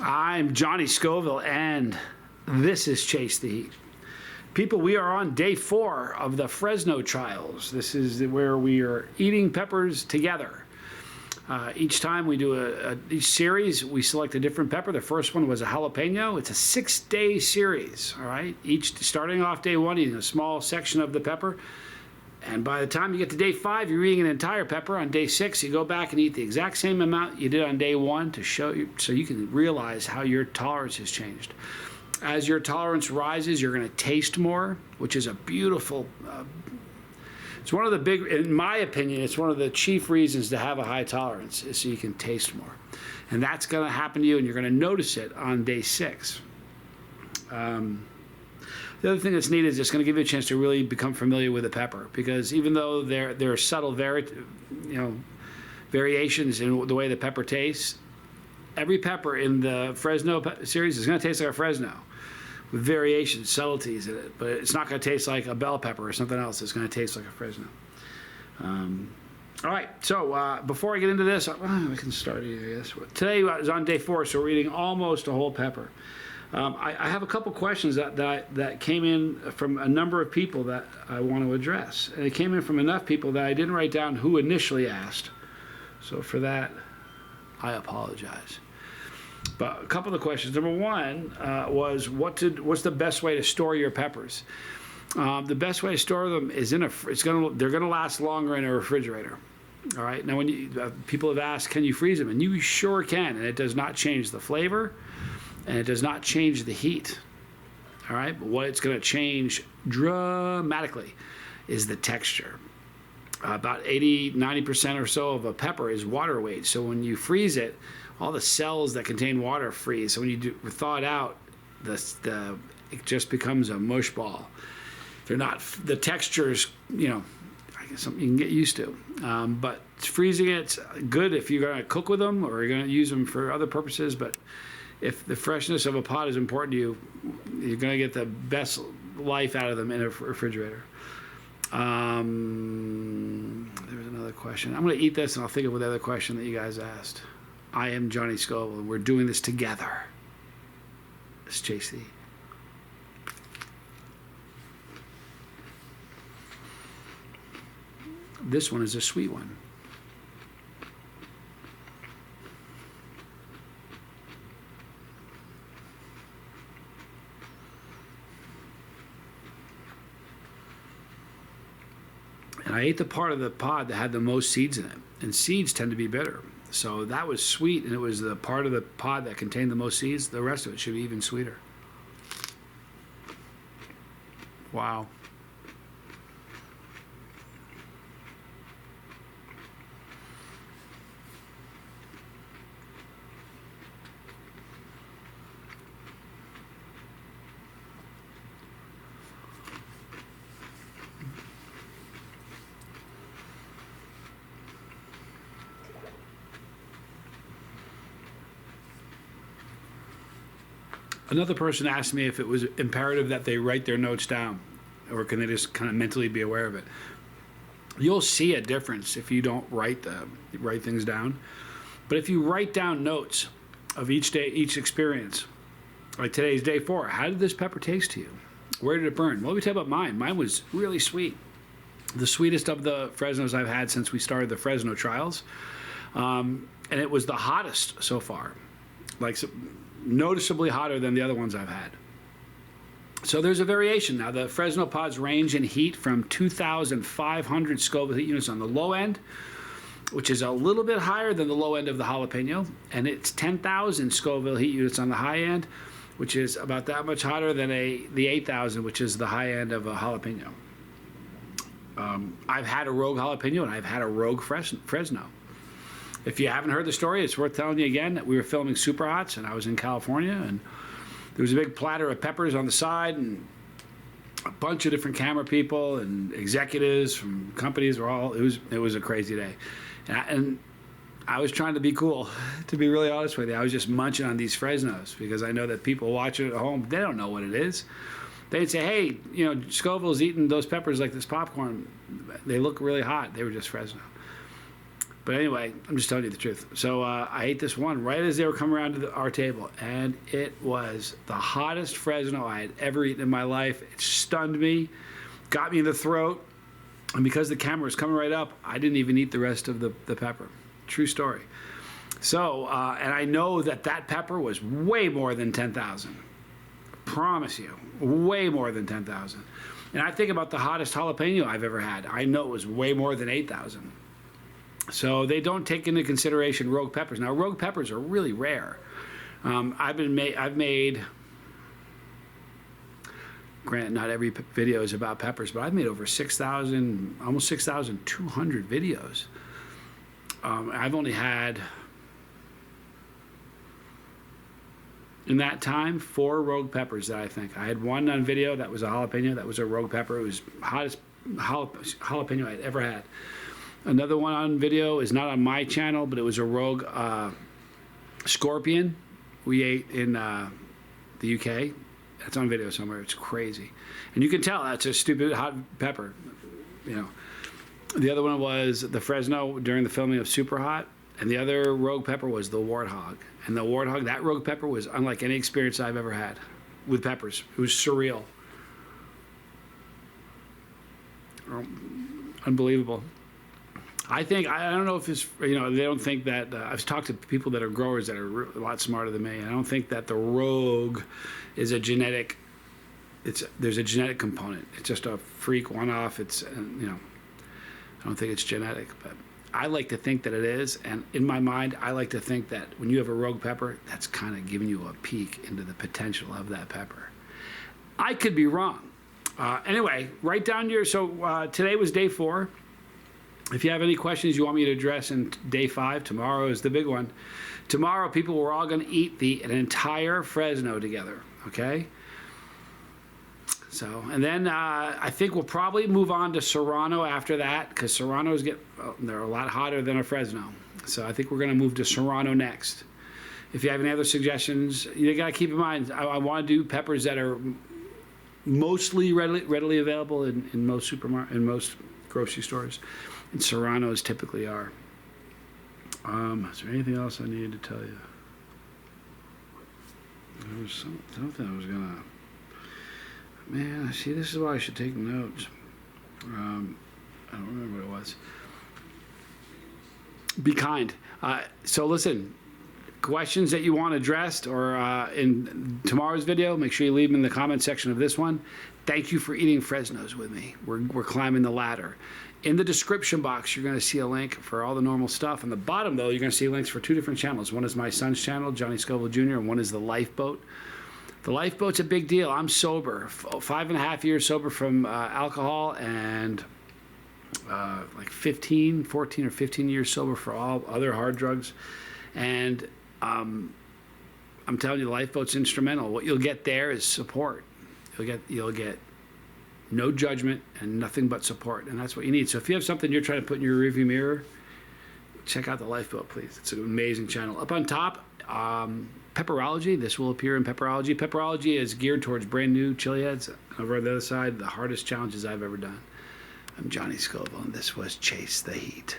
I'm Johnny Scoville, and this is Chase the Heat. People, we are on day 4 of the Fresno Trials. This is where we are eating peppers together. Each time we do each series, we select a different pepper. The first one was a jalapeno. It's a 6-day series, all right? Starting off day 1, eating a small section of the pepper. And by the time you get to day 5, you're eating an entire pepper. On day 6, you go back and eat the exact same amount you did on day 1 to show you, so you can realize how your tolerance has changed. As your tolerance rises, you're going to taste more, which is a beautiful, it's one of the big, in my opinion, it's one of the chief reasons to have a high tolerance, is so you can taste more. And that's going to happen to you, and you're going to notice it on day 6. The other thing that's neat is it's going to give you a chance to really become familiar with the pepper, because even though there are subtle variations in the way the pepper tastes, every pepper in the Fresno series is going to taste like a Fresno, with variations, subtleties in it. But it's not going to taste like a bell pepper or something else. It's going to taste like a Fresno. All right, so before I get into this, we can start eating this. Today is on day 4, so we're eating almost a whole pepper. I have a couple questions that came in from a number of people that I want to address. And it came in from enough people that I didn't write down who initially asked. So for that, I apologize. But a couple of the questions. Number 1 was, what's the best way to store your peppers? The best way to store them is they're gonna last longer in a refrigerator. All right. Now, when people have asked, can you freeze them? And you sure can, and it does not change the flavor. And it does not change the heat, all right? But what it's going to change dramatically is the texture. About 90% or so of a pepper is water weight. So when you freeze it, all the cells that contain water freeze. So when you thaw it out, it just becomes a mush ball. They're not, the textures, I guess something you can get used to. But freezing it's good if you're going to cook with them or you're going to use them for other purposes. But if the freshness of a pot is important to you, you're going to get the best life out of them in a refrigerator. There was another question. I'm going to eat this and I'll think of the other question that you guys asked. I am Johnny Scoville, and we're doing this together. It's Chase the Heat. This one is a sweet one. And I ate the part of the pod that had the most seeds in it. And seeds tend to be bitter. So that was sweet, and it was the part of the pod that contained the most seeds. The rest of it should be even sweeter. Wow. Another person asked me if it was imperative that they write their notes down, or can they just kind of mentally be aware of it. You'll see a difference if you don't write things down. But if you write down notes of each day, each experience, like today's day 4, how did this pepper taste to you? Where did it burn? Well, let me tell you about mine. Mine was really sweet. The sweetest of the Fresnos I've had since we started the Fresno Trials. And it was the hottest so far. Like, noticeably hotter than the other ones I've had. So there's a variation. Now, the Fresno pods range in heat from 2,500 Scoville heat units on the low end, which is a little bit higher than the low end of the jalapeno, and it's 10,000 Scoville heat units on the high end, which is about that much hotter than the 8,000, which is the high end of a jalapeno. I've had a rogue jalapeno, and I've had a rogue Fresno. If you haven't heard the story, it's worth telling you again that we were filming Super Hots, and I was in California, and there was a big platter of peppers on the side, and a bunch of different camera people and executives from companies were all. It was a crazy day, and I was trying to be cool. To be really honest with you, I was just munching on these Fresnos because I know that people watching at home, they don't know what it is. They'd say, "Hey, Scoville's eating those peppers like this popcorn. They look really hot." They were just Fresno. But anyway, I'm just telling you the truth. So I ate this one right as they were coming around to our table, and it was the hottest Fresno I had ever eaten in my life. It stunned me, got me in the throat, and because the camera was coming right up, I didn't even eat the rest of the pepper. True story. So, and I know that pepper was way more than 10,000. Promise you, way more than 10,000. And I think about the hottest jalapeno I've ever had. I know it was way more than 8,000. So they don't take into consideration rogue peppers. Now, rogue peppers are really rare. I've made, granted, not every video is about peppers, but I've made over 6,000, almost 6,200 videos. I've only had, in that time, 4 rogue peppers that I think. I had one on video that was a jalapeno, that was a rogue pepper. It was hottest jalapeno I'd ever had. Another one on video is not on my channel, but it was a rogue scorpion we ate in the UK. That's on video somewhere. It's crazy. And you can tell that's a stupid hot pepper, you know. The other one was the Fresno during the filming of Super Hot. And the other rogue pepper was the warthog. And the warthog, that rogue pepper was unlike any experience I've ever had with peppers. It was surreal. Unbelievable. I think, I don't know if it's, you know, they don't think that, I've talked to people that are growers that are a lot smarter than me, and I don't think that the rogue is a genetic, there's a genetic component. It's just a freak one-off. It's, you know, I don't think it's genetic, but I like to think that it is, and in my mind, I like to think that when you have a rogue pepper, that's kind of giving you a peek into the potential of that pepper. I could be wrong. Anyway, write down your, so today was day 4. If you have any questions you want me to address in day 5, tomorrow is the big one. Tomorrow, people, we're all going to eat an entire Fresno together, okay? So, and then I think we'll probably move on to Serrano after that, because Serranos they're a lot hotter than a Fresno. So I think we're going to move to Serrano next. If you have any other suggestions, you got to keep in mind, I want to do peppers that are mostly readily available in most most grocery stores. And Serranos typically are. Is there anything else I needed to tell you? There was something I was gonna. Man, see, this is why I should take notes. I don't remember what it was. Be kind. So listen, questions that you want addressed or in tomorrow's video, make sure you leave them in the comment section of this one. Thank you for eating Fresnos with me. We're climbing the ladder. In the description box, you're going to see a link for all the normal stuff. On the bottom, though, you're going to see links for 2 different channels. One is my son's channel, Johnny Scoville Jr., and one is the Lifeboat. The Lifeboat's a big deal. I'm sober, 5.5 years sober from alcohol, and like 14 or 15 years sober for all other hard drugs. And I'm telling you, the Lifeboat's instrumental. What you'll get there is support. You'll get no judgment and nothing but support, and that's what you need. So if you have something you're trying to put in your rearview mirror, check out the Lifeboat, please. It's an amazing channel. Up on top, Pepperology. This will appear in Pepperology. Pepperology is geared towards brand new chili heads. Over on the other side, the hardest challenges I've ever done. I'm Johnny Scoville, and this was Chase the Heat.